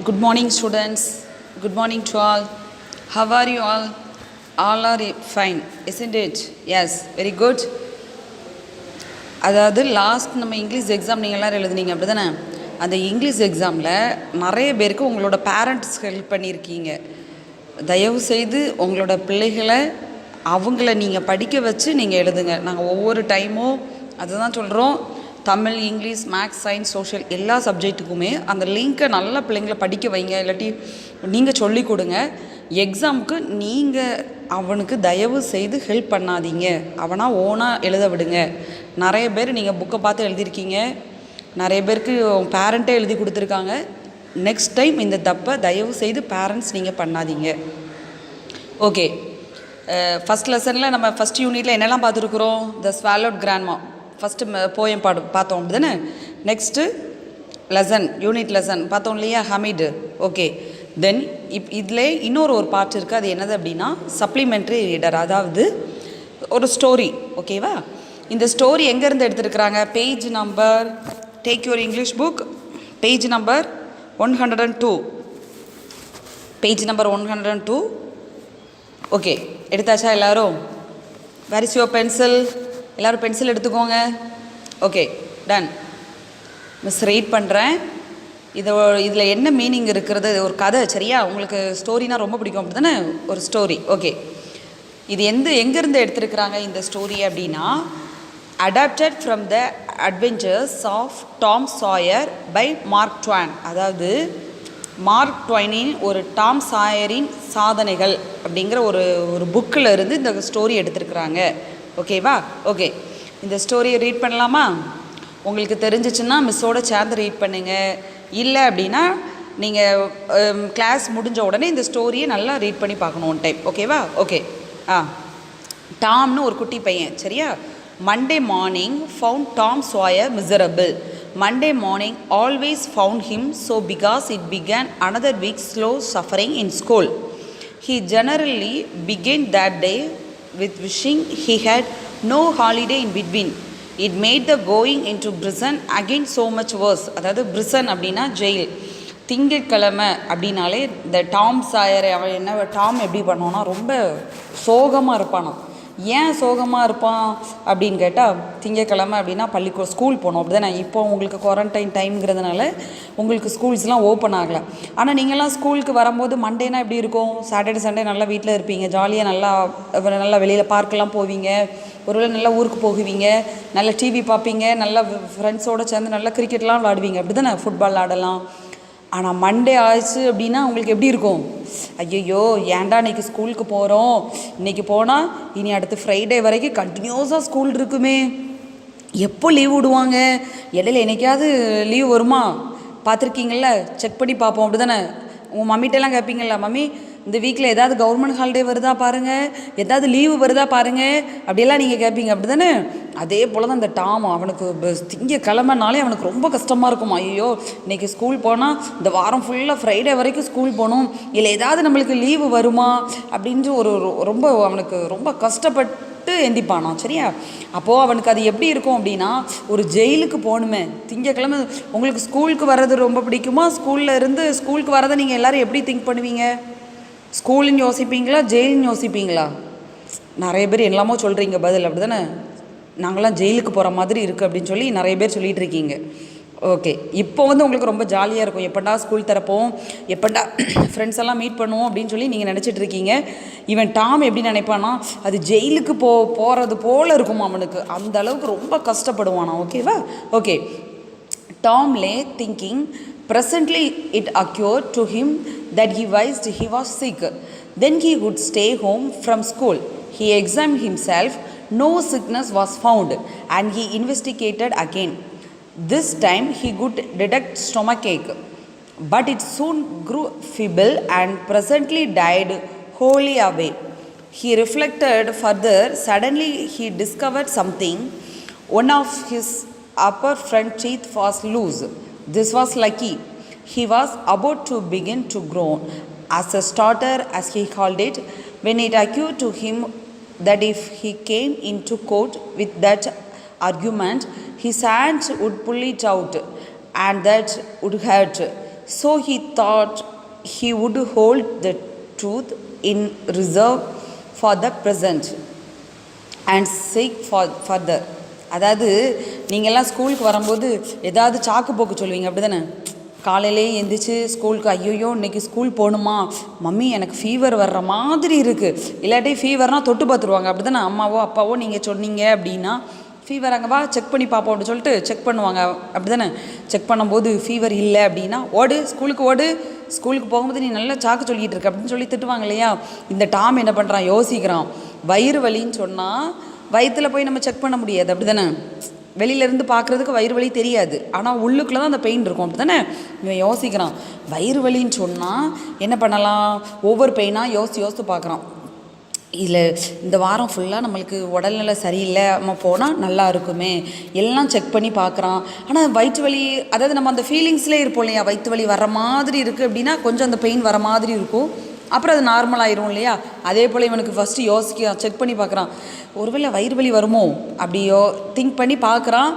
Good morning, students. Good morning to all. How are you all? All are fine, isn't it? Yes, very good. அதாவது last நம்ம English exam நீங்கள் எல்லோரும் எழுதுனீங்க அப்படி தானே? அந்த English எக்ஸாமில் நிறைய பேருக்கு உங்களோட பேரண்ட்ஸ் ஹெல்ப் பண்ணியிருக்கீங்க. தயவுசெய்து உங்களோட பிள்ளைகளை அவங்கள நீங்கள் படிக்க வச்சு நீங்கள் எழுதுங்க. நாங்கள் ஒவ்வொரு டைமும் அதுதான் சொல்கிறோம். Tamil, English, maths, science, social எல்லா சப்ஜெக்ட்டுக்குமே அந்த லிங்க்கை நல்லா பிள்ளைங்களை படிக்க வைங்க. இல்லாட்டி நீங்கள் சொல்லிக் கொடுங்க. எக்ஸாமுக்கு நீங்கள் அவனுக்கு தயவு செய்து ஹெல்ப் பண்ணாதீங்க. அவனாக ஓனாக எழுத விடுங்க. நிறைய பேர் நீங்கள் புக்கை பார்த்து எழுதியிருக்கீங்க. நிறைய பேருக்கு பேரண்ட்டே எழுதி கொடுத்துருக்காங்க. நெக்ஸ்ட் டைம் இந்த தப்பை தயவு செய்து பேரண்ட்ஸ் நீங்கள் பண்ணாதீங்க. ஓகே, ஃபஸ்ட் லெசனில் நம்ம ஃபஸ்ட் யூனிட்டில் என்னெல்லாம் பார்த்துருக்குறோம்? த ஸ்வாலோட் கிராண்ட்மா ஃபஸ்ட்டு போயம் பார்த்தோம் அப்படி தானே? நெக்ஸ்ட்டு லெசன், யூனிட் லெசன் பார்த்தோம் இல்லையா? ஹமீடு. ஓகே, தென் இதில் இன்னொரு பார்ட் இருக்குது. அது என்னது அப்படின்னா சப்ளிமெண்ட்ரி ரீடர், அதாவது ஒரு ஸ்டோரி. ஓகேவா? இந்த ஸ்டோரி எங்கேருந்து எடுத்துருக்குறாங்க? Page number, take your English book, page number 102. Page number 102. Okay, எடுத்தாச்சா எல்லோரும்? Where is your pencil? எல்லோரும் பென்சில் எடுத்துக்கோங்க. Okay, done. மிஸ் ரீட் பண்ணுறேன். இதில் என்ன மீனிங் இருக்கிறது? ஒரு கதை, சரியா? உங்களுக்கு ஸ்டோரினால் ரொம்ப பிடிக்கும் அப்படி தானே? ஒரு ஸ்டோரி. ஓகே, இது எங்கேருந்து எடுத்துருக்குறாங்க இந்த ஸ்டோரி அப்படின்னா, adapted from the adventures of Tom Sawyer by Mark Twain. அதாவது மார்க் ட்வைனின் ஒரு டாம் சாயரின் சாதனைகள் அப்படிங்கிற ஒரு புக்கில் இருந்து இந்த ஸ்டோரி எடுத்துருக்குறாங்க. ஓகேவா? ஓகே, இந்த ஸ்டோரியை ரீட் பண்ணலாமா? உங்களுக்கு தெரிஞ்சிச்சுன்னா மிஸ்ஸோட சேர்ந்து ரீட் பண்ணுங்கள். இல்லை அப்படின்னா நீங்கள் கிளாஸ் முடிஞ்ச உடனே இந்த ஸ்டோரியை நல்லா ரீட் பண்ணி பார்க்கணும் ஒன் டைம். ஓகேவா? ஓகே. டாம்னு ஒரு குட்டி பையன், சரியா? Monday morning found Tom சாயர் miserable. Monday morning always found him so because it began another week's slow suffering in school. He generally began that day with wishing he had no holiday in between. It made the going into prison again so much worse. அதாவது prison அப்படின்னா jail. திங்கட்கிழமை அப்படின்னாலே இந்த Tom சாயரை அவன் Tom எப்படி பண்ணுவான்னா ரொம்ப சோகமாக இருப்பானா. ஏன் சோகமாக இருப்பான் அப்படின்னு கேட்டால், திங்கக்கிழமை அப்படின்னா ஸ்கூல் போகணும் அப்படி தானே? இப்போ உங்களுக்கு குவாரண்டைன் டைம்ங்கிறதுனால உங்களுக்கு ஸ்கூல்ஸ்லாம் ஓப்பன் ஆகலை. ஆனால் நீங்கள்லாம் ஸ்கூலுக்கு வரும்போது மண்டேனா எப்படி இருக்கும்? சாட்டர்டே சண்டே நல்லா வீட்டில் இருப்பீங்க, ஜாலியாக நல்லா வெளியில் பார்க்கெலாம் போவீங்க, ஒருவேளை நல்லா ஊருக்கு போகுவீங்க, நல்லா டிவி பார்ப்பீங்க, நல்லா ஃப்ரெண்ட்ஸோடு சேர்ந்து நல்லா கிரிக்கெட்லாம் விளாடுவீங்க அப்படி தானே? ஃபுட்பால் ஆடலாம். ஆனால் மண்டே ஆயிடுச்சு அப்படின்னா உங்களுக்கு எப்படி இருக்கும்? ஐயோ, ஏன்டா இன்றைக்கி ஸ்கூலுக்கு போகிறோம், இன்றைக்கி போனால் இனி அடுத்து ஃப்ரைடே வரைக்கும் கண்டினியூஸாக ஸ்கூல் இருக்குமே, எப்போ லீவ் விடுவாங்க, இடையில என்னைக்காவது லீவ் வருமா? பார்த்துருக்கீங்கள? செக் பண்ணி பார்ப்போம் அப்படி தானே? உங்கள் மம்மிகிட்டலாம் கேட்பீங்களா, மம்மி இந்த வீக்கில் ஏதாவது கவர்மெண்ட் ஹாலிடே வருதா பாருங்கள், ஏதாவது லீவு வருதா பாருங்கள், அப்படியெல்லாம் நீங்கள் கேட்பீங்க அப்படி தானே? அதே போல் தான் இந்த டாம். அவனுக்கு திங்கக்கிழமைனாலே அவனுக்கு ரொம்ப கஷ்டமாக இருக்கும். ஐயோ, இன்றைக்கி ஸ்கூல் போனால் இந்த வாரம் ஃபுல்லாக ஃப்ரைடே வரைக்கும் ஸ்கூல் போகணும், இல்லை ஏதாவது நம்மளுக்கு லீவு வருமா அப்படின்ட்டு ரொம்ப அவனுக்கு ரொம்ப கஷ்டப்பட்டு எந்திப்பானா, சரியா? அப்போது அவனுக்கு அது எப்படி இருக்கும் அப்படின்னா, ஒரு ஜெயிலுக்கு போகணுமே. திங்கக்கிழமை உங்களுக்கு ஸ்கூலுக்கு வர்றது ரொம்ப பிடிக்குமா? ஸ்கூலில் இருந்து ஸ்கூலுக்கு வரதை நீங்கள் எல்லோரும் எப்படி திங்க் பண்ணுவீங்க? ஸ்கூலுன்னு யோசிப்பீங்களா, ஜெயிலுன்னு யோசிப்பீங்களா? நிறைய பேர் எல்லாமோ சொல்கிறீங்க பதில் அப்படி தானே? நாங்களாம் ஜெயிலுக்கு போகிற மாதிரி இருக்குது அப்படின்னு சொல்லி நிறைய பேர் சொல்லிகிட்டு இருக்கீங்க. ஓகே, இப்போ உங்களுக்கு ரொம்ப ஜாலியாக இருக்கும். எப்படா ஸ்கூல் திறப்போம், எப்படா ஃப்ரெண்ட்ஸ் எல்லாம் மீட் பண்ணுவோம் அப்படின்னு சொல்லி நீங்கள் நினச்சிட்டு இருக்கீங்க. இவன் டாம் எப்படி நினைப்பானா, அது ஜெயிலுக்கு போகிறது போல் இருக்கும் அவனுக்கு. அந்த அளவுக்கு ரொம்ப கஷ்டப்படுவானா. ஓகேவா? Okay, Tom lay thinking. Presently it occurred to him that he was sick. Then he would stay home from school. He examined himself. No sickness was found, and he investigated again. This time he could detect stomachache, but it soon grew feeble and presently died wholly away. He reflected further. Suddenly he discovered something. One of his upper front teeth was loose. This was lucky. He was about to begin to groan as a starter, as he called it, when it occurred to him that if he came into court with that argument, his hands would pull it out, and that would hurt. So he thought he would hold the truth in reserve for the present and seek for further. அதாவது நீங்கள்லாம் ஸ்கூலுக்கு வரும்போது ஏதாவது சாக்கு போக்கு சொல்லுவீங்க அப்படி தானே? காலையிலே எழுந்திரிச்சு ஸ்கூலுக்கு ஐயோயோ இன்றைக்கி ஸ்கூல் போகணுமா, மம்மி எனக்கு ஃபீவர் வர்ற மாதிரி இருக்குது, இல்லாட்டி ஃபீவர்னால் தொட்டு பார்த்துருவாங்க அப்படி தானே? அம்மாவோ அப்பாவோ நீங்கள் சொன்னீங்க அப்படின்னா ஃபீவர் அங்கே வா செக் பண்ணி பார்ப்போம் அப்படின்னு சொல்லிட்டு செக் பண்ணுவாங்க அப்படி தானே? செக் பண்ணும்போது ஃபீவர் இல்லை அப்படின்னா ஓடு ஸ்கூலுக்கு போகும்போது நீ நல்லா சாக்கு சொல்லிக்கிட்டு இருக்க அப்படின்னு சொல்லி திட்டுவாங்க இல்லையா? இந்த டாம் என்ன பண்ணுறான், யோசிக்கிறான். வயிறு வலின்னு சொன்னால் வயிற்றில் போய் நம்ம செக் பண்ண முடியாது அப்படி தானே? வெளியிலேருந்து பார்க்குறதுக்கு வயிறு வலி தெரியாது, ஆனால் உள்ளுக்குள்ளே தான் அந்த பெயின் இருக்கும் அப்படி தானே? இவன் யோசிக்கிறான். வயிறு வலின்னு சொன்னால் என்ன பண்ணலாம், ஒவ்வொரு பெயினாக யோசித்து பார்க்குறான். இதில் இந்த வாரம் ஃபுல்லாக நம்மளுக்கு உடல்நிலை சரியில்லை, நம்ம போனால் நல்லா இருக்குமே எல்லாம் செக் பண்ணி பார்க்குறான். ஆனால் வயிற்று வலி, அதாவது நம்ம அந்த ஃபீலிங்ஸ்லேயே இருப்போம் இல்லையா, வயிற்று வலி வர மாதிரி இருக்குது அப்படின்னா கொஞ்சம் அந்த பெயின் வர மாதிரி இருக்கும், அப்புறம் அது நார்மல் ஆயிரும் இல்லையா? அதே போல் இவனுக்கு ஃபஸ்ட்டு யோசிக்கிறான், செக் பண்ணி பார்க்குறான். ஒருவேளை வயிறு வலி வருமோ அப்படியோ திங்க் பண்ணி பார்க்குறான்.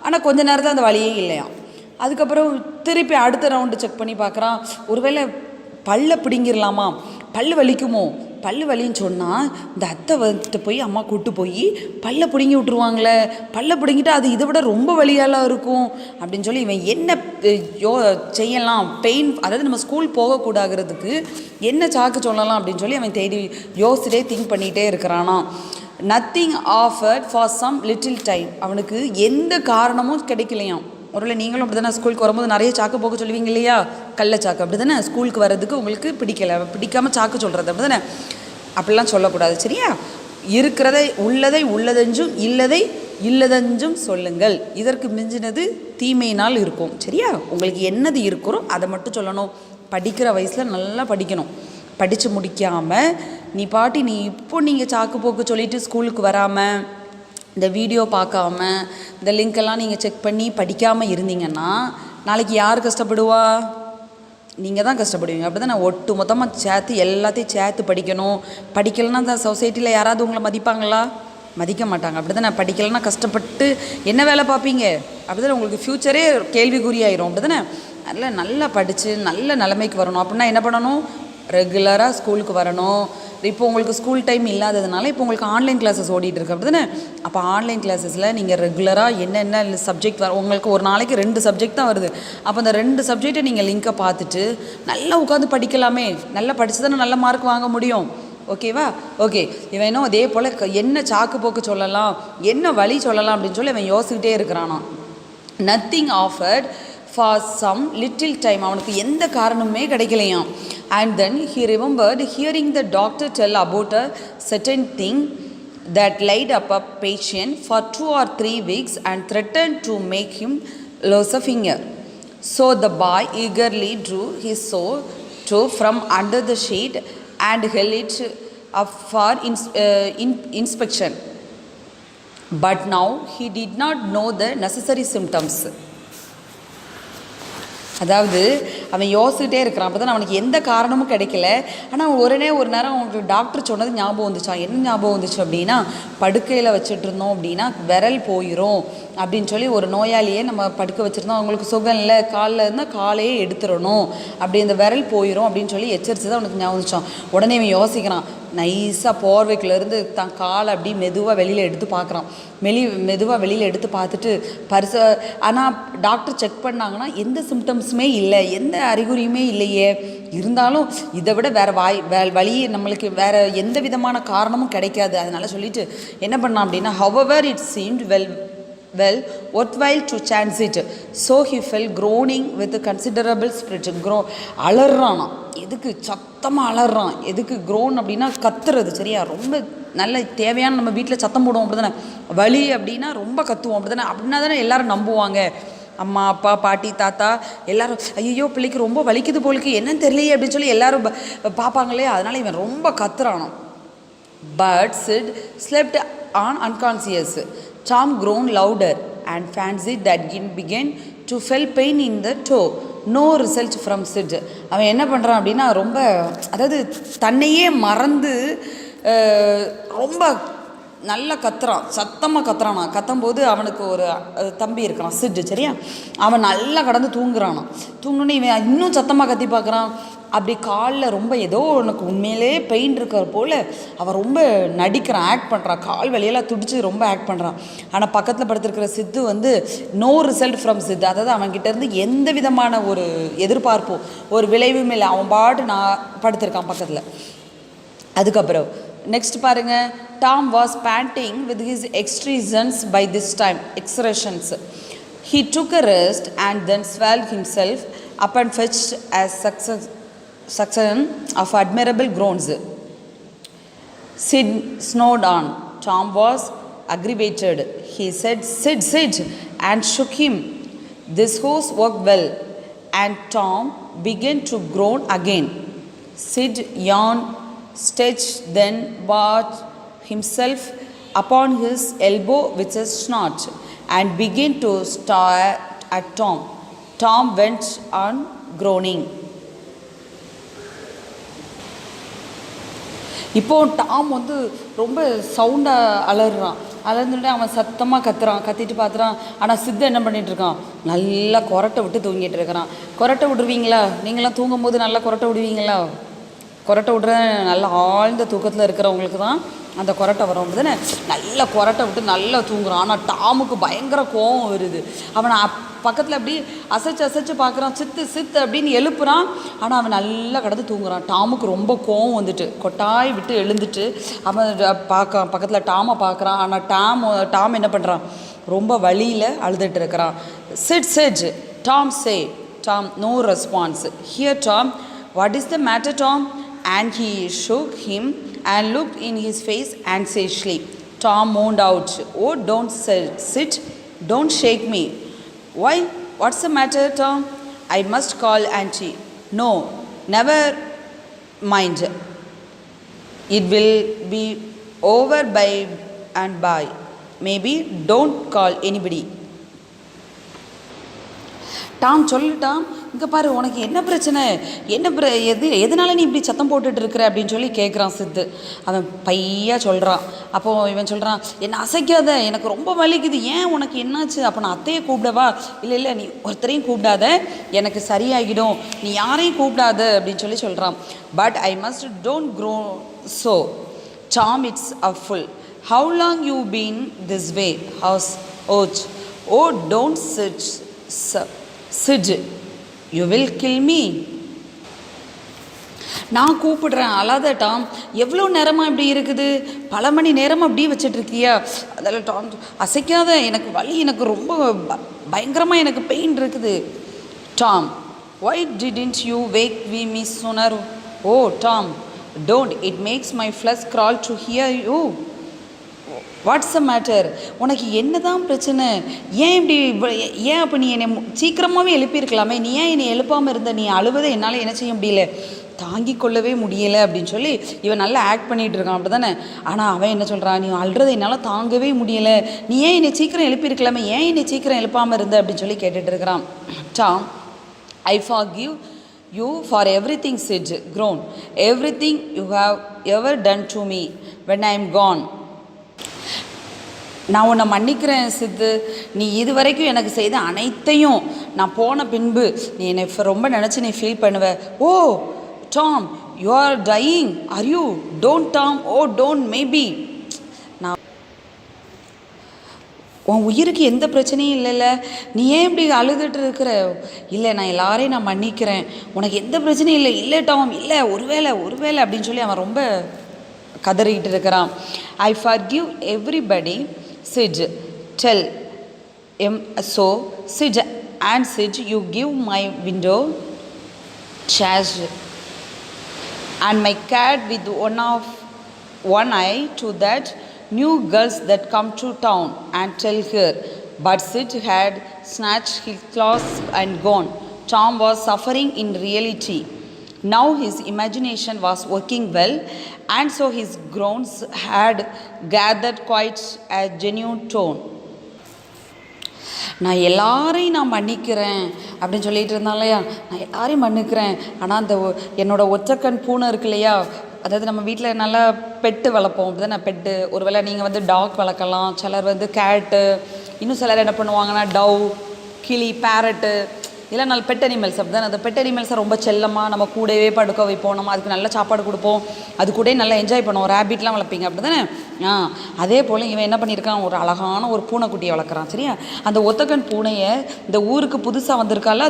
ஆனால் கொஞ்ச நேரத்தில் அந்த வலியே இல்லையா. அதுக்கப்புறம் திருப்பி அடுத்த ரவுண்டு செக் பண்ணி பார்க்குறான். ஒருவேளை பல்லை பிடுங்கிடலாமா, பல் வலிக்குமோ, பல் வலின்னு சொன்னால் இந்த அத்தை வந்துட்டு போய் அம்மா கூப்பிட்டு போய் பல்லை பிடுங்கி விட்ருவாங்களே, பல்லை பிடுங்கிட்டு அது இதை விட ரொம்ப வலியாலாம் இருக்கும் அப்படின்னு சொல்லி இவன் என்ன செய்யலாம், பெயின், அதாவது நம்ம ஸ்கூல் போகக்கூடாதுக்கு என்ன சாக்கு சொல்லலாம் அப்படின்னு சொல்லி அவன் தேடி யோசிச்சுட்டே திங்க் பண்ணிகிட்டே இருக்கிறானா. Nothing offered for some little time. அவனுக்கு எந்த காரணமும் கிடைக்கலையாம். ஒருவேளை நீங்களும் அப்படி தானே ஸ்கூலுக்கு வரும்போது நிறைய சாக்கு போக சொல்லுவீங்க இல்லையா, கள்ள சாக்கு அப்படி தானே? ஸ்கூலுக்கு வர்றதுக்கு உங்களுக்கு பிடிக்காமல் சாக்கு சொல்கிறது அப்படி தானே? அப்படிலாம் சொல்லக்கூடாது சரியா? இருக்கிறதை உள்ளதென்றும் இல்லதென்றும் சொல்லுங்கள், இதற்கு மிஞ்சினது தீமையினால் இருக்கும் சரியா? உங்களுக்கு என்னது இருக்கிறோ அதை மட்டும் சொல்லணும். படிக்கிற வயசில் நல்லா படிக்கணும். படித்து முடிக்காமல் நீங்கள் சாக்கு போக்கு சொல்லிவிட்டு ஸ்கூலுக்கு வராமல் இந்த வீடியோ பார்க்காம இந்த லிங்க்கெல்லாம் நீங்கள் செக் பண்ணி படிக்காமல் இருந்தீங்கன்னா நாளைக்கு யார் கஷ்டப்படுவா? நீங்கள் தான் கஷ்டப்படுவீங்க அப்படி தான். ஒட்டு மொத்தமாக எல்லாத்தையும் சேர்த்து படிக்கணும். படிக்கலைன்னா அந்த சொசைட்டியில் யாராவது உங்களை மதிப்பாங்களா? மதிக்க மாட்டாங்க அப்படி தானே? படிக்கலைன்னா கஷ்டப்பட்டு என்ன வேலை பார்ப்பீங்க அப்படி தானே? உங்களுக்கு ஃப்யூச்சரே கேள்விக்குறியாயிரும் அப்படி தானே? நல்லா படித்து நல்ல நிலைமைக்கு வரணும் அப்படின்னா என்ன பண்ணணும்? ரெகுலராக ஸ்கூலுக்கு வரணும். இப்போ உங்களுக்கு ஸ்கூல் டைம் இல்லாததுனால இப்போ உங்களுக்கு ஆன்லைன் கிளாஸஸ் ஓடிட்டு இருக்கு அப்படி தானே? அப்போ ஆன்லைன் கிளாஸஸில் நீங்கள் ரெகுலராக என்னென்ன சப்ஜெக்ட் உங்களுக்கு ஒரு நாளைக்கு 2 சப்ஜெக்ட் தான் வருது. அப்போ அந்த 2 சப்ஜெக்டை நீங்கள் லிங்கை பார்த்துட்டு நல்லா உட்காந்து படிக்கலாமே. நல்லா படித்து தானே நல்ல மார்க் வாங்க முடியும். ஓகேவா? ஓகே. இவனும் அதே போல் என்ன சாக்கு போக்கு சொல்லலாம், என்ன வழி சொல்லலாம் அப்படின்னு சொல்லி அவன் யோசிக்கிட்டே இருக்கிறானா. Nothing offered for some little time. அவனுக்கு எந்த காரணமுமே கிடைக்கலையாம். And then he remembered hearing the doctor tell about a certain thing that laid up a patient for 2 or 3 weeks and threatened to make him lose a finger. So the boy eagerly drew his sword from under the sheet and held it up for inspection. But now he did not know the necessary symptoms. அதாவது அவன் யோசிச்சுட்டே இருக்கிறான். அப்போ தான் அவனுக்கு எந்த காரணமும் கிடைக்கல. ஆனால் ஒரு நேரம் அவனுக்கு டாக்டர் சொன்னது ஞாபகம் வந்துச்சான். என்ன ஞாபகம் வந்துச்சு அப்படின்னா, படுக்கையில் வச்சுட்டு இருந்தோம் அப்படின்னா விரல் போயிடும் அப்படின்னு சொல்லி ஒரு நோயாளியே நம்ம படுக்க வச்சுருந்தோம், அவங்களுக்கு சுகம் இல்லை, காலில் இருந்தால் காலையே எடுத்துடணும், அப்படி இந்த விரல் போயிடும் அப்படின்னு சொல்லி எச்சரித்து தான் அவனுக்கு ஞாபகம் வந்துச்சான். உடனே அவன் யோசிக்கிறான். நைஸாக போர்வைக்குலேருந்து தான் காலை அப்படி மெதுவாக வெளியில் எடுத்து பார்க்குறான். மெதுவாக வெளியில் எடுத்து பார்த்துட்டு ஆனால் டாக்டர் செக் பண்ணாங்கன்னா எந்த சிம்டம்ஸுமே இல்லை, எந்த அறிகுறியுமே இல்லையே. இருந்தாலும் இதை விட வேறு வழி நம்மளுக்கு வேறு எந்த விதமான காரணமும் கிடைக்காது. அதனால் சொல்லிட்டு என்ன பண்ணான் அப்படின்னா, however it seemed worthwhile to chance it, so he fell groaning with a considerable spirit. அலறானா. எதுக்கு சத்தமாக அலறான்? எதுக்கு க்ரோன் அப்படின்னா கத்துறது சரியா? ரொம்ப நல்ல தேவையான நம்ம வீட்டில் சத்தம் போடுவோம் அப்படி தானே? வலி அப்படின்னா ரொம்ப கத்துவோம் அப்படி தானே? அப்படின்னா தானே எல்லோரும் நம்புவாங்க. அம்மா அப்பா பாட்டி தாத்தா எல்லோரும் ஐயோ பிள்ளைக்கு ரொம்ப வலிக்குது போலுக்கு என்னன்னு தெரியலையே அப்படின்னு சொல்லி எல்லோரும் பார்ப்பாங்களே. அதனால் இவன் ரொம்ப கத்துறானோ. But Sid slept on unconscious. Tom groaned louder and fancied that he began to feel pain in the toe. No result from Sid. அவன் என்ன பண்ணுறான் அப்படின்னா, அதாவது தன்னையே மறந்து ரொம்ப நல்லா கத்துறான், சத்தமாக கத்துறானா. கத்தும்போது அவனுக்கு ஒரு தம்பி இருக்கிறான் சிட்டு, சரியா? அவன் நல்லா கடந்து தூங்குறானா. தூங்குனோடனே இவன் இன்னும் சத்தமாக கத்தி பார்க்குறான். அப்படி காலில் ரொம்ப ஏதோ உனக்கு உண்மையிலே பெயின் இருக்கிற போல் அவன் ரொம்ப நடிக்கிறான், ஆக்ட் பண்ணுறான். கால் வழியெல்லாம் துடிச்சு ரொம்ப ஆக்ட் பண்ணுறான். ஆனால் பக்கத்தில் படுத்திருக்கிற சித்து வந்து நோ ரிசல்ட் ஃப்ரம் சித்து. அதாவது அவன்கிட்டேருந்து எந்த விதமான ஒரு எதிர்பார்ப்போ ஒரு விளைவும் இல்லை. அவன் பாட்டு நான் படுத்திருக்கான் பக்கத்தில். அதுக்கப்புறம் நெக்ஸ்ட் பாருங்க. Tom was panting with his extensions by this time expressions. He took a rest and then swelled himself up and fetched a succession of admirable groans. Sid snored on. Tom was aggravated. He said, "Sid, Sid," and shook him. This horse worked well, and Tom began to groan again. Sid yawned, stretched, then brought himself upon his elbow with a snort and began to stare at Tom. Tom went on groaning. இப்போது Tom வந்து ரொம்ப சவுண்டாக அலறான். அலர்ந்துட்டு அவன் சத்தமாக கத்துறான், கத்திட்டு பார்த்துறான். ஆனால் சித்து என்ன பண்ணிகிட்ருக்கான், நல்லா கொரட்டை விட்டு தூங்கிட்டு இருக்கிறான். கொரட்டை விடுவீங்களா? நீங்களாம் தூங்கும்போது நல்லா கொரட்டை விடுவீங்களா? கொரட்டை விட்ற நல்லா ஆழ்ந்த தூக்கத்தில் இருக்கிறவங்களுக்கு தான் அந்த கொரட்டை வரும், அப்படி தானே? நல்லா கொரட்டை விட்டு நல்லா தூங்குறான். ஆனால் டாமுக்கு பயங்கர கோவம் வருது. அவனை பக்கத்தில் அப்படி அசைச்சு அசைச்சு பார்க்குறான். சித்து சித்து அப்படின்னு எழுப்புறான். ஆனால் அவன் நல்லா கடந்து தூங்குறான். டாமுக்கு ரொம்ப கோவம் வந்துட்டு கொட்டாய் விட்டு எழுந்துட்டு அவன் பக்கத்தில் டாமை பார்க்குறான். ஆனால் டாம் என்ன பண்ணுறான், ரொம்ப வழியில் அழுதுட்டு இருக்கிறான். Sit sit Tom say. Tom no response. Here Tom, what is the matter Tom? And he shook him and looked in his face anxiously. Tom moaned out, "Oh, don't sit, don't shake me." "Why? What's the matter, Tom?" "I must call Auntie." "No, never mind. It will be over by and by. Maybe don't call anybody." Tom சொல்லிட்டான், இங்கே பாரு, உனக்கு என்ன பிரச்சனை, என்ன எதனால நீ இப்படி சத்தம் போட்டுட்டு இருக்கிற அப்படின்னு சொல்லி கேட்குறான் சித்து. அவன் பையா சொல்கிறான். அப்போது இவன் சொல்கிறான், என்னை அசைக்காத, எனக்கு ரொம்ப வலிக்குது, ஏன் உனக்கு என்னாச்சு? அப்போ நான் அத்தையை கூப்பிடவா? இல்லை இல்லை, நீ ஒருத்தரையும் கூப்பிடாத, எனக்கு சரியாகிடும், நீ யாரையும் கூப்பிடாத அப்படின்னு சொல்லி சொல்கிறான். But I must don't grow so Tom, it's a fool. How long you been this way house ouch? Oh don't sit, you will kill me. நான் கூப்பிடுறேன், அழாத டாம். எவ்வளோ நேரமாக இப்படி இருக்குது, பல மணி நேரமாக அப்படி வச்சிட்ருக்கியா? அதில் டாம், அசைக்காத, எனக்கு வலி, எனக்கு ரொம்ப பயங்கரமாக எனக்கு பெயின் இருக்குது. Tom, why didn't you wake me sooner? Oh Tom, don't, it makes my flesh crawl to hear you. What's the matter? உனக்கு என்ன தான் பிரச்சனை? ஏன் இப்படி ஏன் அப்போ நீ என்னை சீக்கிரமாகவே எழுப்பியிருக்கலாமே, நீ ஏன் என்னை எழுப்பாமல் இருந்த? நீ அழுவதை என்னால் என்ன செய்ய முடியல, தாங்கிக் கொள்ளவே முடியலை அப்படின்னு சொல்லி இவன் நல்லா ஆக்ட் பண்ணிகிட்டு இருக்கான், அப்படி தானே? ஆனால் அவன் என்ன சொல்கிறான், நீ அழுறதை என்னால் தாங்கவே முடியலை, நீ ஏன் என்னை சீக்கிரம் எழுப்பியிருக்கலாமே, ஏன் என்னை சீக்கிரம் எழுப்பாமல் இருந்த அப்படின்னு சொல்லி கேட்டுட்டு இருக்கிறான். Tom, I forgive you for everything, Sid groaned. Everything you have ever done to me when I am gone. நான் உன்னை மன்னிக்கிறேன் சித்து, நீ இது வரைக்கும் எனக்கு செய்த அனைத்தையும் நான் போன பின்பு நீ என்னை ரொம்ப நினச்சி நீ ஃபீல் பண்ணுவ. Oh Tom, you are dying, are you? Don't Tom, oh don't, maybe. நான் உன் உயிருக்கு எந்த பிரச்சனையும் இல்லைல்ல, நீ ஏன் இப்படி அழுதுட்டு இருக்கிற? இல்லை, நான் எல்லாரையும் நான் மன்னிக்கிறேன், உனக்கு எந்த பிரச்சனையும் இல்லை. இல்லை டாம், இல்லை, ஒருவேளை அப்படின்னு சொல்லி அவன் ரொம்ப கதறிக்கிட்டு இருக்கிறான். ஐ forgive everybody, Sid, tell him so. Sid, and Sid, you give my window charge and my cat with one eye to that new girls that come to town and tell her. But Sid had snatched his claws and gone. Tom was suffering in reality. Now his imagination was working well, and so his groans had gathered quite a genuine tone. நான் எல்லாரையும் நான் மன்னிக்கிறேன் அப்படின்னு சொல்லிட்டு இருந்தான் இல்லையா, நான் எல்லாரையும் மன்னிக்கிறேன். ஆனால் அந்த என்னோடய ஒற்றக்கண் பூனை இருக்கு இல்லையா, அதாவது நம்ம வீட்டில் நல்லா பெட்டு வளர்ப்போம் அப்படி தானே. பெட்டு ஒருவேளை நீங்கள் வந்து டாக் வளர்க்கலாம், சிலர் வந்து கேட்டு, இன்னும் சிலர் என்ன பண்ணுவாங்கன்னா டவ், கிளி, பேரட்டு, இதெல்லாம் நல்ல பெட் அனிமல்ஸ் அப்படி தானே. அந்த பெட் அனிமல்ஸை ரொம்ப செல்லமாக நம்ம கூடவே படுக்க வைப்போம், நம்ம அதுக்கு நல்ல சாப்பாடு கொடுப்போம், அது கூட நல்லா என்ஜாய் பண்ணுவோம். ரேபிட்லாம் வளர்ப்பீங்க அப்படி தானே. அதே போல் இவன் என்ன பண்ணியிருக்கான், ஒரு அழகான ஒரு பூனைக்குட்டியை வளர்க்குறான். சரியா, அந்த ஒத்தக்கன் பூனையை இந்த ஊருக்கு புதுசாக வந்திருக்கால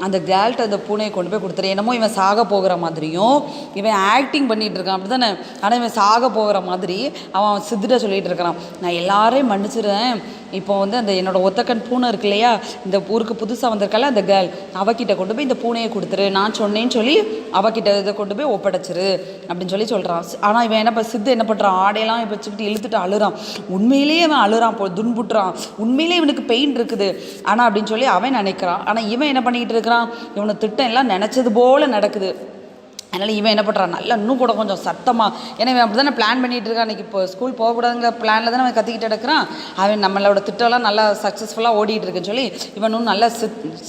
அந்த கேர்ள்கிட்ட அந்த பூனையை கொண்டு போய் கொடுத்துரு. என்னமோ இவன் சாக போகிற மாதிரியும் இவன் ஆக்டிங் பண்ணிகிட்டு இருக்கான் அப்படி தானே. ஆனால் இவன் சாக போகிற மாதிரி அவன் சித்திட்ட சொல்லிகிட்டு இருக்கிறான், நான் எல்லாரையும் மன்னிச்சிடுறேன், இப்போ வந்து அந்த என்னோடய ஒத்தக்கன் பூனை இருக்கு இல்லையா, இந்த ஊருக்கு புதுசாக வந்திருக்கால அந்த கேர்ள், அவகிட்ட கொண்டு போய் இந்த பூனையை கொடுத்துரு, நான் சொன்னேன்னு சொல்லி அவகிட்ட இதை கொண்டு போய் ஒப்படைச்சிரு அப்படின்னு சொல்லி சொல்கிறான். ஆனால் இவன் என்ன சித்து என்ன பண்ணுறான், ஆடையெல்லாம் வச்சுக்கிட்டு இழுத்துட்டு அழுறான். உண்மையிலேயே அவன் அழுறான், துன்புட்டுறான், உண்மையிலே இவனுக்கு பெயின் இருக்குது ஆனால் அப்படின்னு சொல்லி அவன் நினைக்கிறான். ஆனால் இவன் என்ன பண்ணிக்கிட்டு இருக்கிறான், இவனை திட்டம் எல்லாம் நினச்சது போல் நடக்குது. அதனால் இவன் என்ன பண்ணுறான், நல்லா இன்னும் கூட கொஞ்சம் சத்தமாக, ஏன்னா இவன் அப்படி தானே பிளான் பண்ணிகிட்டு இருக்கான். அன்றைக்கி இப்போ ஸ்கூல் போகக்கூடாதுங்கிற பிளானில் தானே அவன் கத்திக்கிட்டு எடுக்கிறான். அவன் நம்மளோட திட்டம்லாம் நல்லா சக்ஸஸ்ஃபுல்லாக ஓடிட்டு இருக்குன்னு சொல்லி இவன் இன்னும் நல்லா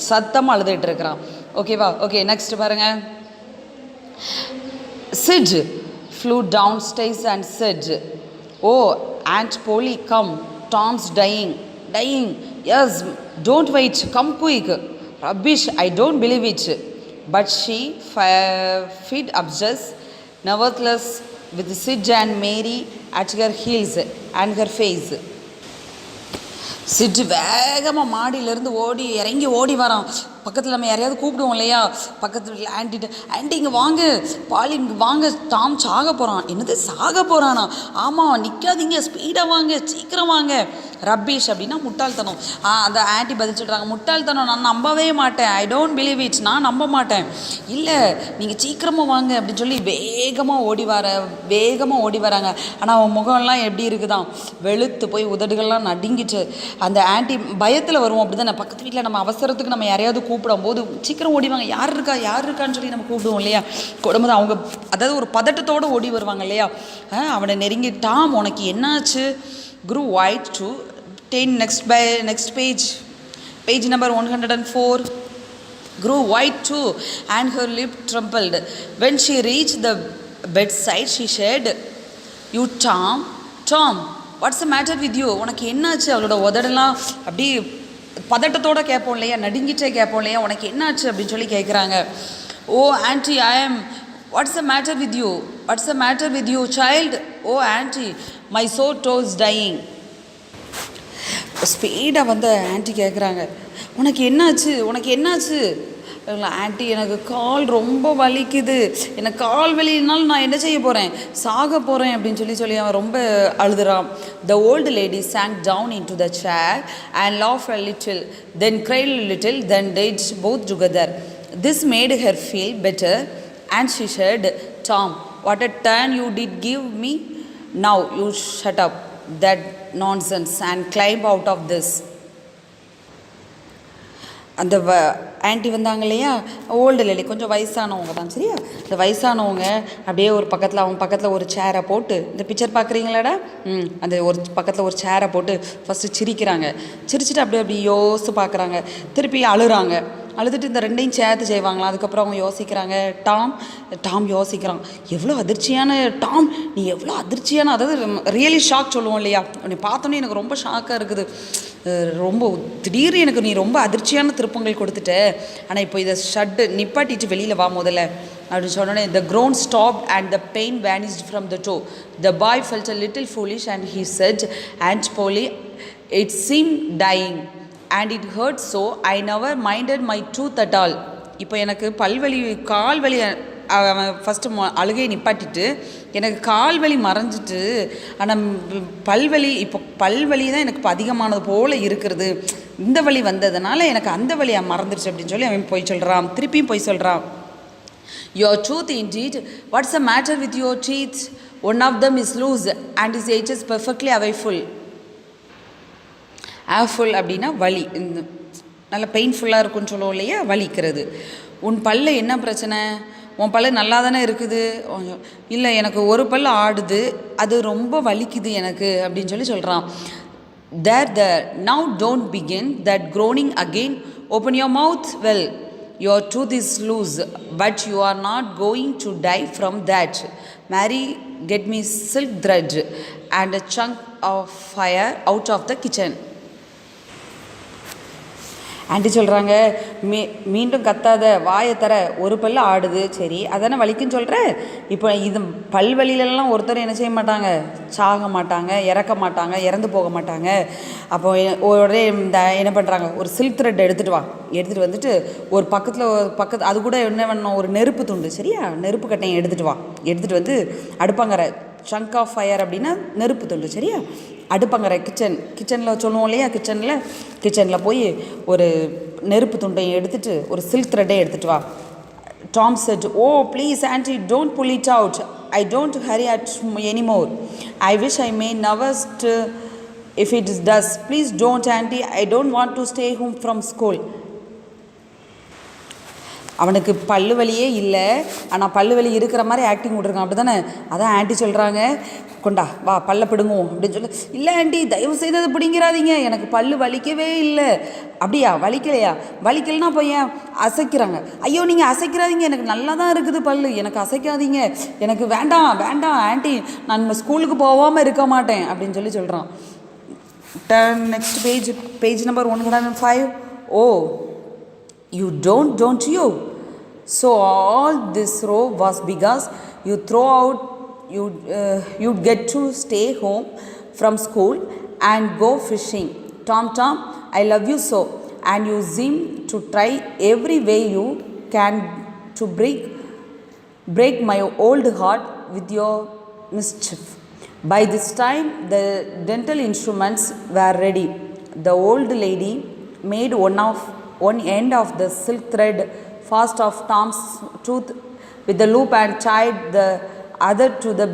சத்தமாக அழுதுகிட்டு இருக்கிறான். ஓகேவா? ஓகே, நெக்ஸ்ட் பாருங்கள். Sid flew downstairs and said, "Oh, Aunt Polly, come. Tom's dying. Yes, don't wait. Come quick." Rubbish, I don't believe it. But she feed upstairs, nevertheless, with Sid and Mary at her heels and her face. சிட்டு வேகமாக மாடியிலேருந்து இறங்கி ஓடி வரான். பக்கத்தில் நம்ம யாரையாவது கூப்பிடுவோம் இல்லையா, பக்கத்தில் ஆண்டி இங்கே வாங்க, பாலி இங்கே வாங்க, டாம் சாக போகிறான். என்னது சாக போகிறானா? ஆமாம், நிற்காதீங்க, ஸ்பீடாக வாங்க, சீக்கிரம் வாங்க. ரப்பீஷ் அப்படின்னா முட்டாள்தனம். அந்த ஆண்டி பதில் சொல்கிறாங்க, முட்டாள்தனம் நான் நம்பவே மாட்டேன், ஐ டோன்ட் பிலீவ் இட், நான் நம்ப மாட்டேன். இல்லை, நீங்கள் சீக்கிரமாக வாங்க அப்படின்னு சொல்லி வேகமாக ஓடி வராங்க. ஆனால் அவன் முகம்லாம் எப்படி இருக்குதான், வெளுத்து போய் உதடுகள்லாம் நடுங்கிட்டு. அந்த ஆண்டி பயத்தில் வருவோம் அப்படி தானே. பக்கத்து வீட்டில் நம்ம அவசரத்துக்கு நம்ம யாரையாவது கூப்பிடும் போது சீக்கிரம் ஓடிவாங்க, யார் இருக்கான்னு சொல்லி நம்ம கூப்பிடுவோம் இல்லையா. கூடும்போது அவங்க அதாவது ஒரு பதட்டத்தோடு ஓடி வருவாங்க இல்லையா. அவனை நெருங்கி, டாம் உனக்கு என்னாச்சு? grew white to 10 next page number 104. Grew white too and her lip trembled. When she reached the bedside she said, "You Tom, what's the matter with you?" உனக்கு என்னாச்சு? அவளோட உதடெல்லாம் அப்படி பதட்டத்தோடு கேட்போம் இல்லையா, நடுங்கிட்டே கேட்போம் இல்லையா, உனக்கு என்னாச்சு அப்படின்னு சொல்லி கேட்குறாங்க. "Oh auntie, what's the matter with you child? Oh auntie, my sore toe is dying." ஸ்பீடாக வந்து ஆண்டி கேட்குறாங்க, உனக்கு என்னாச்சு? ஆண்டி, எனக்கு கால் ரொம்ப வலிக்குது, எனக்கு கால் வலினாலும் நான் என்ன செய்ய போகிறேன், சாக போகிறேன் அப்படின்னு சொல்லி அவன் ரொம்ப அழுதுறான். The old lady sank down into the chair and laughed a little, then cried a little, then died both together. This made her feel better and she said, "Tom, what a turn you did give me. Now you shut up that nonsense and climb out of this." அந்த aunty வந்தாங்க இல்லையா, old lady, கொஞ்சம் வயசானவங்க தான். சரியா, இந்த வயசானவங்க அப்படியே அவன் பக்கத்தில் ஒரு சேரை போட்டு, இந்த பிக்சர் பார்க்குறீங்களாடா, அந்த ஒரு பக்கத்தில் ஒரு சேரை போட்டு ஃபஸ்ட்டு சிரிச்சிட்டு அப்படி யோசித்து பார்க்குறாங்க, திருப்பி அழுதுட்டு இந்த ரெண்டையும் சேர்த்து செய்வாங்களாம். அதுக்கப்புறம் அவங்க யோசிக்கிறாங்க, டாம் யோசிக்கிறான், எவ்வளோ அதிர்ச்சியான டாம், நீ எவ்வளோ அதிர்ச்சியான, அதாவது ரியலி ஷாக் சொல்லுவோம் இல்லையா, உன்னை பார்த்தோன்னே எனக்கு ரொம்ப ஷாக்காக இருக்குது, ரொம்ப திடீர்னு எனக்கு நீ ரொம்ப அதிர்ச்சியான திருப்பங்கள் கொடுத்துட்ட, ஆனால் இப்போ இதை நிப்பாட்டிட்டு வெளியில் வா முதல்ல அப்படின்னு சொன்னோன்னே, the groan stopped and the pain vanished from the toe. The boy felt a little foolish and he said, "Aunt Polly, it seemed dying and it hurt so I never minded my tooth at all." இப்போ எனக்கு கால் வலி, அவன் first அழுகையை நிப்பாட்டிட்டு எனக்கு கால் வலி மறைஞ்சிட்டு, ஆனால் பல்வலி தான் எனக்கு இப்போ அதிகமானது போல் இருக்கிறது, இந்த வலி வந்ததுனால எனக்கு அந்த வலியை மறந்துடுச்சு அப்படின்னு சொல்லி அவன் திருப்பியும் போய் சொல்கிறான். "Your tooth indeed. What's the matter with your teeth? One of them is loose and his edge is perfectly awful." Awful அப்படின்னா வலி, இந்த நல்ல பெயின்ஃபுல்லாக இருக்குன்னு சொல்லுவோம் இல்லையா, வலிக்கிறது. உன் பல்ல என்ன பிரச்சனை? உன் பல்லு நல்லா தானே இருக்குது. இல்லை, எனக்கு ஒரு பல் ஆடுது, அது ரொம்ப வலிக்குது எனக்கு அப்படின்னு சொல்கிறான். There, now don't begin that groaning again. Open your mouth. Well, your tooth is loose, but you are not going to die from that. Mary, get me silk thread and a chunk of fire out of the kitchen. Aunty சொல்கிறாங்க, மீண்டும் கத்தாத, வாயை தர, ஒரு பல் ஆடுது. சரி, அதானே வலிக்குன்னு சொல்கிற. இப்போ இது பல்வலியிலலாம் ஒருத்தர் என்ன செய்ய மாட்டாங்க, சாக மாட்டாங்க, இறக்க மாட்டாங்க, இறந்து போக மாட்டாங்க. அப்போ ஒரே இந்த என்ன பண்ணுறாங்க, ஒரு சில்க் த்ரெட் எடுத்துகிட்டு வா, எடுத்துகிட்டு வந்துட்டு ஒரு பக்கத்தில் அது கூட என்ன பண்ணணும், ஒரு நெருப்பு துண்டு, சரியா, நெருப்பு கட்டையை எடுத்துகிட்டு வா, எடுத்துகிட்டு வந்து அடுப்பாங்கிற சங்க் ஆஃப் ஃபயர் அப்படின்னா நெருப்பு துண்டு, சரியா, அடுப்பங்கிற கிச்சனில் சொல்லுவோம் இல்லையா, கிச்சனில் போய் ஒரு நெருப்பு துண்டையும் எடுத்துகிட்டு ஒரு சில்க் த்ரெட்டை எடுத்துகிட்டு வா. Tom said, oh please auntie, don't pull it out, I don't hurry at anymore, I wish I may never if it does, please don't auntie, I don't want to stay home from school. அவனுக்கு பல்லு வலியே இல்லை, ஆனால் பல்லு வலி இருக்கிற மாதிரி acting விட்ருக்கான், அப்படி தானே. அதான் ஆண்டி சொல்கிறாங்க, கொண்டா வா பல்ல பிடுங்குவோம் அப்படின்னு சொல்லி. இல்லை ஆண்டி, தயவு செய்து அதை பிடிங்கிறாதீங்க, எனக்கு பல்லு வலிக்கவே இல்லை. அப்படியா, வலிக்கலையா, வலிக்கலைன்னா போய் ஏன் அசைக்கிறாங்க. ஐயோ நீங்கள் அசைக்கிறாதீங்க, எனக்கு நல்லா தான் இருக்குது பல்லு, எனக்கு அசைக்காதீங்க, எனக்கு வேண்டாம் வேண்டாம் ஆண்டி, நான் ஸ்கூலுக்கு போகாமல் இருக்க மாட்டேன் அப்படின்னு சொல்கிறான். Next page number 105. Oh, you don't you? So all this row was because you throw out, you'd get to stay home from school and go fishing. Tom, I love you so, and you seem to try every way you can to break my old heart with your mischief. By this time the dental instruments were ready. The old lady made one end of the silk thread fast of Tom's tooth with the loop and tied the other to the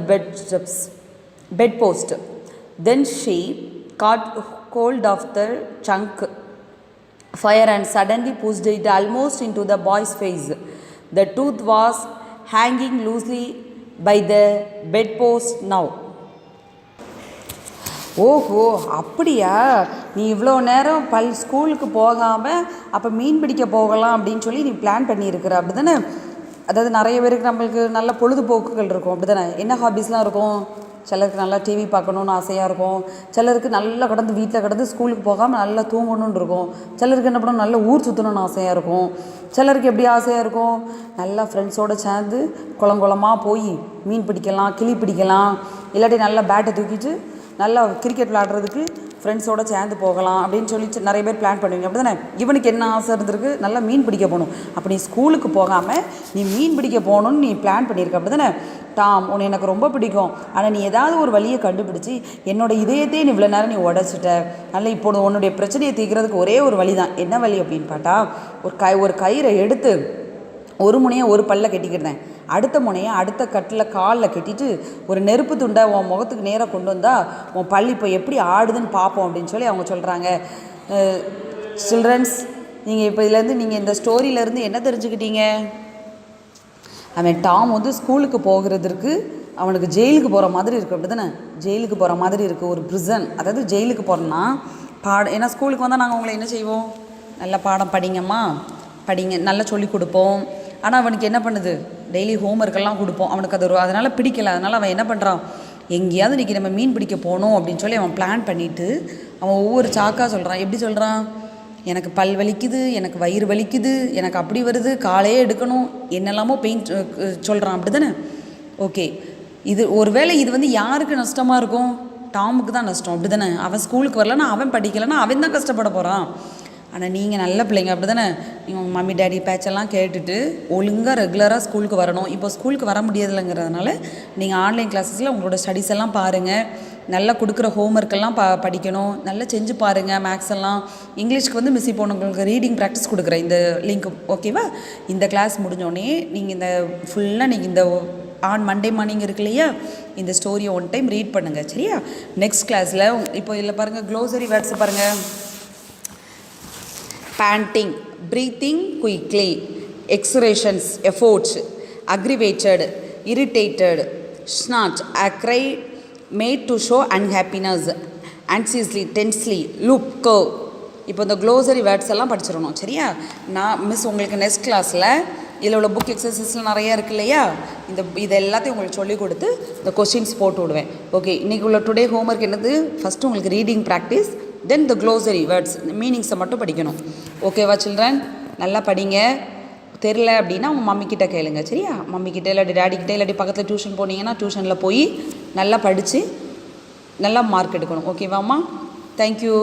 bedpost. Then she caught hold of the chunk fire and suddenly pushed it almost into the boy's face. The tooth was hanging loosely by the bedpost now. ஓஹோ, அப்படியா, நீ இவ்வளோ நேரம் ஸ்கூலுக்கு போகாமல் அப்போ மீன் பிடிக்க போகலாம் அப்படின்னு சொல்லி நீ பிளான் பண்ணியிருக்கிற, அப்படி தானே. அதாவது நிறைய பேருக்கு நம்மளுக்கு நல்ல பொழுதுபோக்குகள் இருக்கும், அப்படி தானே. என்ன ஹாபீஸ்லாம் இருக்கும், சிலருக்கு நல்லா டிவி பார்க்கணுன்னு ஆசையாக இருக்கும், சிலருக்கு நல்லா வீட்டில் கிடந்து ஸ்கூலுக்கு போகாமல் நல்லா தூங்கணுன்னு இருக்கும், சிலருக்கு என்ன பண்ணணும், நல்ல ஊர் சுற்றணுன்னு ஆசையாக இருக்கும், சிலருக்கு எப்படி ஆசையாக இருக்கும், நல்லா ஃப்ரெண்ட்ஸோடு சேர்ந்து குளமாக போய் மீன் பிடிக்கலாம், கிளி பிடிக்கலாம், இல்லாட்டி நல்லா பேட்டை தூக்கிட்டு நல்லா கிரிக்கெட் விளாடுறதுக்கு ஃப்ரெண்ட்ஸோடு சேர்ந்து போகலாம் அப்படின்னு சொல்லி நிறைய பேர் பிளான் பண்ணுவீங்க, அப்படி தானே. இவனுக்கு என்ன ஆசை இருந்திருக்கு, நல்லா மீன் பிடிக்க போகணும். அப்போ நீ ஸ்கூலுக்கு போகாமல் நீ மீன் பிடிக்க போகணுன்னு நீ பிளான் பண்ணியிருக்க, அப்படி தானே. டாம், உன்னை எனக்கு ரொம்ப பிடிக்கும், ஆனால் நீ ஏதாவது ஒரு வழியை கண்டுபிடிச்சி என்னோடய இதயத்தையே நீ இவ்வளோ நேரம் நீ உடச்சிட்ட. அதனால் இப்போ உன்னுடைய பிரச்சனையை தீர்க்கிறதுக்கு ஒரே ஒரு வழி தான். என்ன வழி அப்படின்னு பார்த்தா, ஒரு கயிறை எடுத்து ஒரு முனையை ஒரு பல்ல கட்டிக்கிட்டேன், அடுத்த முனையை அடுத்த கட்டில் காலில் கட்டிட்டு ஒரு நெருப்பு துண்டை உன் முகத்துக்கு நேராக கொண்டு வந்தால் உன் பல் இப்போ எப்படி ஆடுதுன்னு பார்ப்போம் அப்படின்னு சொல்லி அவங்க சொல்கிறாங்க. சில்ட்ரன்ஸ், நீங்கள் இப்போ இதுலேருந்து நீங்கள் இந்த ஸ்டோரியிலேருந்து என்ன தெரிஞ்சுக்கிட்டீங்க? அவன் டாம் ஸ்கூலுக்கு போகிறதுக்கு அவனுக்கு ஜெயிலுக்கு போகிற மாதிரி இருக்குது, அப்படி தானே. ஜெயிலுக்கு போகிற மாதிரி இருக்குது, ஒரு ப்ரிசன். அதாவது ஜெயிலுக்கு போகிறோன்னா ஏன்னா ஸ்கூலுக்கு வந்தால் நாங்கள் உங்களை என்ன செய்வோம், நல்லா பாடம் படிங்க, நல்லா சொல்லி கொடுப்போம். ஆனால் அவனுக்கு என்ன பண்ணுது, டெய்லி ஹோம்ஒர்க்கெல்லாம் கொடுப்போம், அவனுக்கு அது அதனால் பிடிக்கல. அதனால் அவன் என்ன பண்ணுறான், எங்கேயாவது இன்றைக்கி நம்ம மீன் பிடிக்க போகணும் அப்படின்னு சொல்லி அவன் பிளான் பண்ணிவிட்டு அவன் ஒவ்வொரு சாக்காக சொல்கிறான். எப்படி சொல்கிறான், எனக்கு பல் வலிக்குது, எனக்கு வயிறு வலிக்குது, எனக்கு அப்படி வருது, காலையே எடுக்கணும், என்னெல்லாமோ பெயின் சொல்கிறான், அப்படி தானே. ஓகே, இது ஒருவேளை இது யாருக்கு நஷ்டமாக இருக்கும், டாமுக்கு தான் நஷ்டம், அப்படி தானே. அவன் ஸ்கூலுக்கு வரலன்னா, அவன் படிக்கலைன்னா அவன் தான் கஷ்டப்பட போகிறான். ஆனால் நீங்கள் நல்ல பிள்ளைங்க, அப்படி தானே. நீங்கள் உங்கள் மம்மி டேடி பேச்செல்லாம் கேட்டுட்டு ஒழுங்காக ரெகுலராக ஸ்கூலுக்கு வரணும். இப்போ ஸ்கூலுக்கு வர முடியாதுங்கிறதுனால நீங்கள் ஆன்லைன் கிளாஸஸில் உங்களோட ஸ்டடீஸ் எல்லாம் பாருங்கள், நல்லா கொடுக்குற ஹோம்ஒர்க்கெல்லாம் படிக்கணும், நல்லா செஞ்சு பாருங்கள். மேக்ஸ் எல்லாம், இங்கிலீஷ்க்கு மிஸ் இப்போ உங்களுக்கு ரீடிங் ப்ராக்டிஸ் கொடுக்குறேன் இந்த லிங்க், ஓகேவா. இந்த கிளாஸ் முடிஞ்சோடனே நீங்கள் இந்த ஃபுல்லாக நீங்கள் இந்த மண்டே மார்னிங் இருக்கு இல்லையா, இந்த ஸ்டோரியை ஒன் டைம் ரீட் பண்ணுங்கள், சரியா. நெக்ஸ்ட் கிளாஸில் இப்போ இதில் பாருங்கள், க்ளோசரி வேர்ட்ஸ் பாருங்கள். panting, breathing quickly, exertions, efforts, aggravated, irritated, snort, a cry made to show unhappiness, anxiously, tensely, loop, curve, இப்போ இந்த க்ளோசரி வேர்ட்ஸ் எல்லாம் படிச்சிடணும். சரியா? நான் மிஸ் உங்களுக்கு நெக்ஸ்ட் கிளாஸில் இதில் உள்ள புக் எக்ஸசைஸ்லாம் நிறையா இருக்குது இல்லையா, இது எல்லாத்தையும் உங்களுக்கு சொல்லிக் கொடுத்து இந்த கொஸ்டின்ஸ் போட்டு விடுவேன். ஓகே, இன்றைக்கி உள்ள டுடே ஹோம்ஒர்க் என்னது? ஃபஸ்ட்டு உங்களுக்கு ரீடிங் ப்ராக்டிஸ், தென் த க்ளோசரி வேர்ட்ஸ் மீனிங்ஸை மட்டும் படிக்கணும். ஓகேவா சில்ட்ரன்? நல்லா படிங்க. தெரில அப்படின்னா உங்கள் மம்மிக்கிட்ட கேளுங்க. சரியா? மம்மிக்கிட்ட இல்லாட்டி டேடிக்கிட்ட இல்லாட்டி பக்கத்தில் டியூஷன் போனீங்கன்னா டியூஷனில் போய் நல்லா படித்து நல்லா மார்க் எடுக்கணும். ஓகேவாம்மா? தேங்க்யூ.